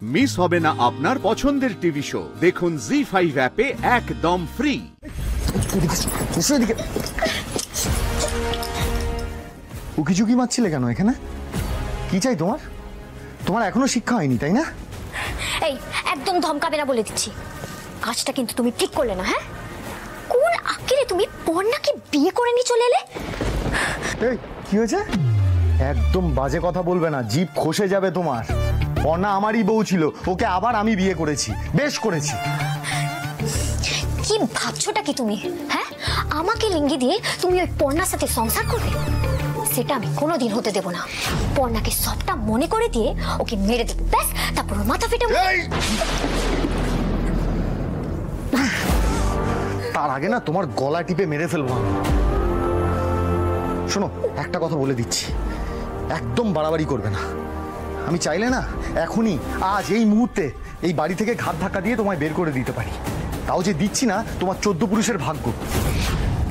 Miss হবে না আপনার পছন্দের টিভি শো। দেখুন জি5 অ্যাপে একদম ফ্রি। উকিঝুঁকি মারছিলে কেন এখানে? কি চাই তোমার? তোমার এখনো শিক্ষা হয়নি তাই না? এই একদম ধমকাবে না বলে দিচ্ছি। কাজটা কিন্তু তুমি ঠিক করলে না। হ্যাঁ, কোন আকিরে তুমি পর্ণাকে বিয়ে করে নিয়ে চলে এলে? এই কি হয়েছে? একদম বাজে কথা বলবে না, জিভ খসে যাবে তোমার। পর্ণা আমারই বউ ছিল, ওকে আবার আমি বিয়ে করেছি, বেশ করেছি। কি ভাবছোটা কি তুমি? হ্যাঁ, আমাকে লিঙ্গি দিয়ে তুমি ওই পর্ণার সাথে সংসার করবে? সেটা আমি কোনোদিন হতে দেব না। পর্ণাকে সবটা মনে করে দিয়ে ওকে মেরে দেব, ব্যাস। তারপর ওর মাথা ফেটে তার আগে না তোমার গলা টিপে মেরে ফেলবো। শোনো, একটা কথা বলে দিচ্ছি, একদম বাড়াবাড়ি করবে না। আমি চাইলে না এখনই, আজ এই মুহূর্তে এই বাড়ি থেকে ঘাট ধাক্কা দিয়ে তোমায় বের করে দিতে পারি। তাও যে দিচ্ছি না, তোমার 14 পুরুষের ভাগ্য।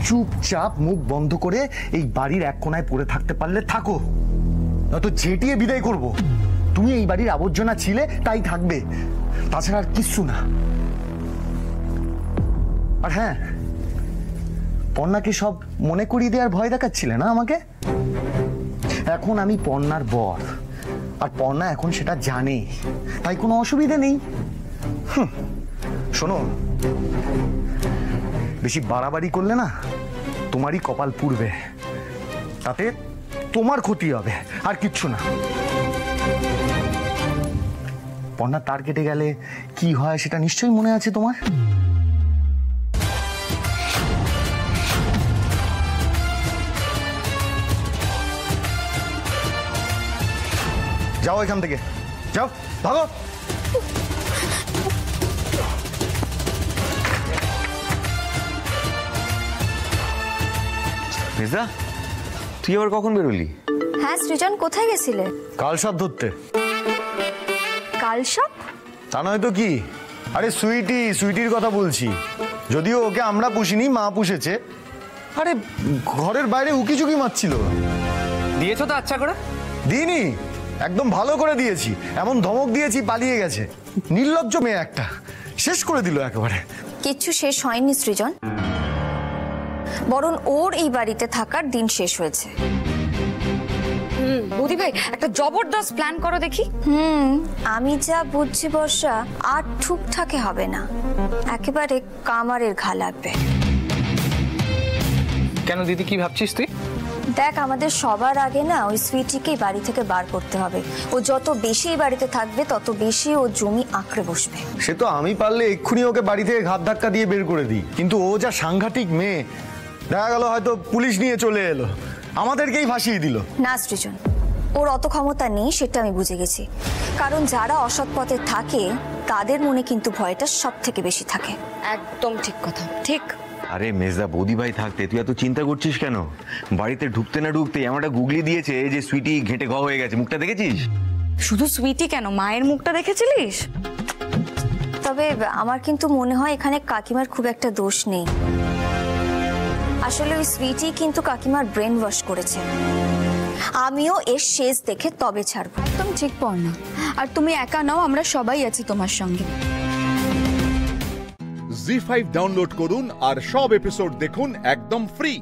চুপচাপ মুখ বন্ধ করে এই বাড়ির এক কোনায় পড়ে থাকতে পারলে থাকো, নয়তো ঝেঁটিয়ে বিদায় করব। তুমি এই বাড়ির আবর্জনা ছিলে, তাই থাকবে, তাছাড়া আর কিচ্ছু না। আর হ্যাঁ, পর্ণাকে সব মনে করিয়ে দেওয়ার ভয় দেখাচ্ছিলে না আমাকে? এখন আমি পর্ণার বর, আর পর্ণা এখন সেটা জানে, তাই কোনো অসুবিধা নেই। শোনো, বেশি বাড়াবাড়ি করলে না তোমারই কপাল পুড়বে, তাতে তোমার ক্ষতি হবে, আর কিচ্ছু না। পর্ণা তার কেটে গেলে কি হয় সেটা নিশ্চয়ই মনে আছে তোমার। যাও এখান থেকে, যাও, ভাগো। মেজা, তুই আবার কখন বেরোলি? হ্যাঁ সৃজন, কোথায় গেছিলে? কাল সাপ ধরতে। কাল সাপ? তা নয় তো কি। আরে সুইটির কথা বলছি। যদিও ওকে আমরা পুষিনি, মা পুষেছে। আরে ঘরের বাইরে উকিঝুঁকি মারছিল। দিয়েছো তো আচ্ছা করে? দিইনি, একদম ভালো করে দিয়েছি। এমন ধমক দিয়েছি পালিয়ে গেছে। নির্লজ্জ মেয়ে একটা, শেষ করে দিল একেবারে। কিচ্ছু শেষ হয়নি সৃজন, বরং ওর এই বাড়িতে থাকার দিন শেষ হয়েছে। বৌদি ভাই, একটা জবরদস্ত প্ল্যান করো দেখি। আমি যা বুঝছি বর্ষা, আর ঠুকঠাকে হবে না, একেবারে কামারের ঘা লাগবে। কেন দিদি, কি ভাবছিস তুই? দেখ, আমাদের সবার আগে না ওই সুইটিকে বাড়ি থেকে বার করতে হবে। ও যত বেশি এই বাড়িতে থাকবে, তত বেশি ও জমি আঁকড়ে বসবে। সে তো আমি পারলে এক্ষুনি ওকে বাড়ি থেকে ঘাত ধাক্কা দিয়ে বের করে দিই, কিন্তু ও যা সাংঘাতিক মেয়ে, দেখা গেল হয়তো পুলিশ নিয়ে চলে এলো, আমাদেরকেই ভাসিয়ে দিল। না সৃজন, ওর অত ক্ষমতা নেই, সেটা আমি বুঝে গেছি। কারণ যারা অসৎ পথে থাকে তাদের মনে কিন্তু ভয়টা সব থেকে বেশি থাকে। একদম ঠিক কথা, ঠিক। আরে মেজদা, বৌদি ভাই থাকতে তুই এত চিন্তা করছিস কেন? বাড়িতে ঢুকতে না ঢুকতে আমারটা গুগলি দিয়েছে যে সুইটি ঘেঁটে ঘ হয়ে গেছে। মুখটা দেখেছিস? শুধু সুইটি কেন, মায়ের মুখটা দেখেছিলিস? তবে আমার কিন্তু মনে হয় এখানে কাকিমার খুব একটা দোষ নেই। আসলে ওই সুইটি কিন্তু কাকিমার ব্রেন ওয়াশ করেছে। আমিও এর শেষ দেখে তবে ছাড়বো। একদম ঠিক পড়না, আর তুমি একা নাও, আমরা সবাই আছি তোমার সঙ্গে। জি5 ডাউনলোড করুন আর সব এপিসোড দেখুন একদম ফ্রি।